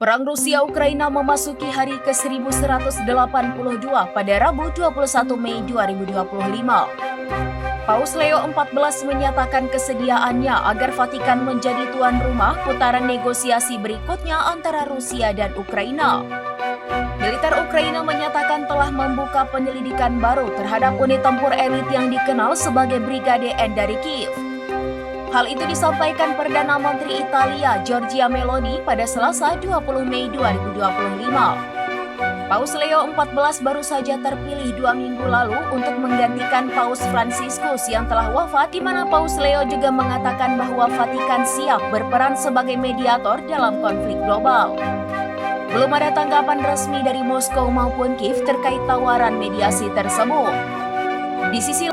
Perang Rusia-Ukraina memasuki hari ke-1182 pada Rabu 21 Mei 2025. Paus Leo XIV menyatakan kesediaannya agar Vatikan menjadi tuan rumah putaran negosiasi berikutnya antara Rusia dan Ukraina. Militer Ukraina menyatakan telah membuka penyelidikan baru terhadap unit tempur elit yang dikenal sebagai Brigade N dari Kiev. Hal itu disampaikan Perdana Menteri Italia Giorgia Meloni pada Selasa 20 Mei 2025. Paus Leo XIV baru saja terpilih 2 minggu lalu untuk menggantikan Paus Fransiskus yang telah wafat, di mana Paus Leo juga mengatakan bahwa Vatikan siap berperan sebagai mediator dalam konflik global. Belum ada tanggapan resmi dari Moskow maupun Kiev terkait tawaran mediasi tersebut. Di sisi